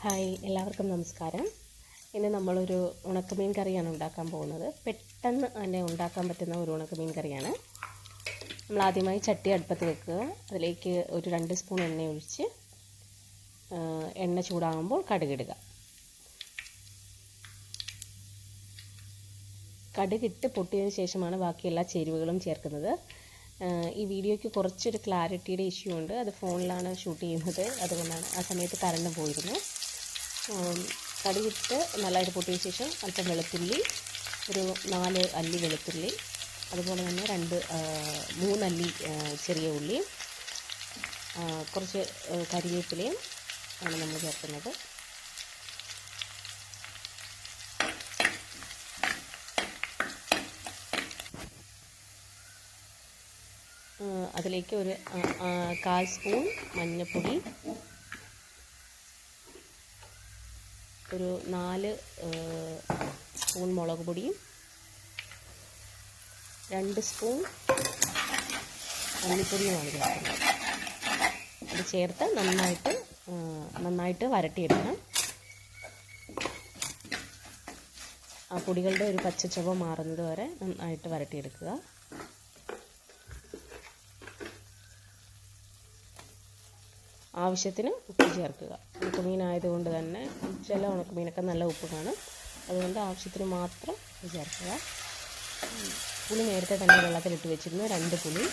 Hi, എല്ലാവർക്കും നമസ്കാരം. ഇന്ന് നമ്മളൊരു ഉണക്കമീൻ കറിയാണ് ഉണ്ടാക്കാൻ പോകുന്നത്. പെട്ടെന്ന് തന്നെ ഉണ്ടാക്കാൻ പറ്റുന്ന ഒരു ഉണക്കമീൻ കറിയാണ്. നമ്മൾ ആദ്യമായി ചട്ടി അടുപ്പത്ത് വെക്കുക. അതിലേക്ക് ഒരു 2 സ്പൂൺ എണ്ണ ഒഴിച്ച് എണ്ണ ചൂടാകുമ്പോൾ കടുകിടുക. കടുകിട്ട് പൊട്ടിയതിന് ശേഷമാണ് ബാക്കി എല്ലാ ചേരുവകളും ചേർക്കുന്നത്. ഈ വീഡിയോയ്ക്ക് കുറച്ചൊരു ക്ലാരിറ്റിയുടെ ഇഷ്യൂ ഉണ്ട്. അത് ഫോണിലാണ് ഷൂട്ട് ചെയ്യുന്നത്, അതുകൊണ്ടാണ്. ആ സമയത്ത് കറണ്ട് പോയിരുന്നു. കടുകിട്ട് നല്ലതായിട്ട് പൊട്ടിയ ശേഷം അല്പം വെളുത്തുള്ളി, ഒരു 4 അല്ലി വെളുത്തുള്ളി, അതുപോലെ തന്നെ 3 അല്ലി ചെറിയ ഉള്ളിയും കുറച്ച് കരിവേപ്പിലയും ആണ് നമ്മൾ ചേർക്കുന്നത്. അതിലേക്ക് ഒരു 1/4 സ്പൂൺ മഞ്ഞൾപ്പൊടി, ഒരു 4 സ്പൂൺ മുളക് പൊടിയും 2 സ്പൂൺ മല്ലിപ്പൊടിയുമാണ് ചേർക്കുന്നത്. അത് ചേർത്ത് നന്നായിട്ട് വരട്ടിയെടുക്കണം. ആ പൊടികളുടെ ഒരു പച്ചച്ചുവ മാറുന്നത് വരെ നന്നായിട്ട് വരട്ടിയെടുക്കുക. ആവശ്യത്തിന് ഉപ്പ് ചേർക്കുക. ഉണക്കമീനായതുകൊണ്ട് തന്നെ ചില ഉണക്കമീനൊക്കെ നല്ല ഉപ്പ് കാണും, അതുകൊണ്ട് ആവശ്യത്തിന് മാത്രം ചേർക്കുക. പുളി നേരത്തെ തന്നെ വെള്ളത്തിലിട്ട് വെച്ചിരുന്നു, 2 പുളി.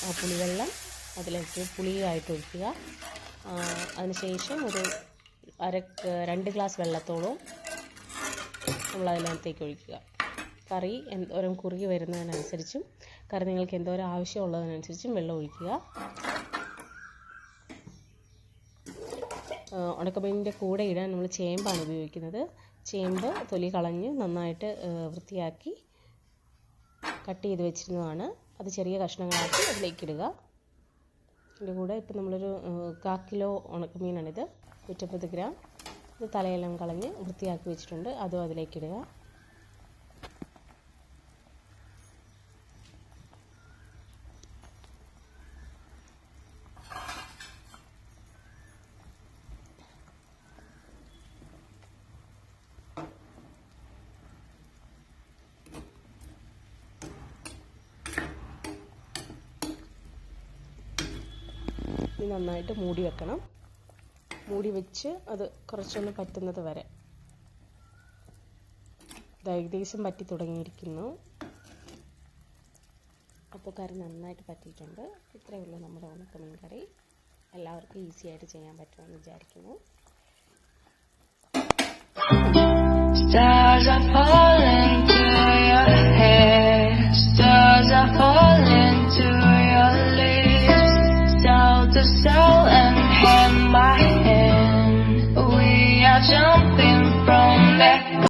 ആ പുളിവെള്ളം അതിലേക്ക് പുളിയായിട്ട് ഒഴിക്കുക. അതിനുശേഷം ഒരു 2 ഗ്ലാസ് വെള്ളത്തോളം നമ്മളതിനകത്തേക്ക് ഒഴിക്കുക. കറി എന്തോരം കുറുകി വരുന്നതിനനുസരിച്ചും കറി നിങ്ങൾക്ക് എന്തോരം ആവശ്യമുള്ളതിനനുസരിച്ചും വെള്ളം ഒഴിക്കുക. ഉണക്കമീനിൻ്റെ കൂടെ ഇടാൻ നമ്മൾ ചേമ്പാണ് ഉപയോഗിക്കുന്നത്. ചേമ്പ് തൊലി കളഞ്ഞ് നന്നായിട്ട് വൃത്തിയാക്കി കട്ട് ചെയ്ത് വെച്ചിരുന്നതാണ്. അത് ചെറിയ കഷ്ണങ്ങളാക്കി അതിലേക്ക് ഇടുക. ഇതിൻ്റെ കൂടെ ഇപ്പം നമ്മളൊരു 1/4 കിലോ ഉണക്കമീനാണിത്, 150 ഗ്രാം. ഇത് തലയെല്ലാം കളഞ്ഞ് വൃത്തിയാക്കി വെച്ചിട്ടുണ്ട്, അതും അതിലേക്ക് ഇടുക. നന്നായിട്ട് മൂടി വെക്കണം. മൂടി വെച്ച് അത് കുറച്ചൊന്ന് പറ്റുന്നത് വരെ. ഏകദേശം പറ്റി തുടങ്ങിയിരിക്കുന്നു. അപ്പോൾ കറി നന്നായിട്ട് പറ്റിയിട്ടുണ്ട്. ഇത്രയേ ഉള്ളൂ നമ്മുടെ ഉണക്കമീൻ കറി. എല്ലാവർക്കും ഈസി ആയിട്ട് ചെയ്യാൻ പറ്റുമെന്ന് വിചാരിക്കുന്നു.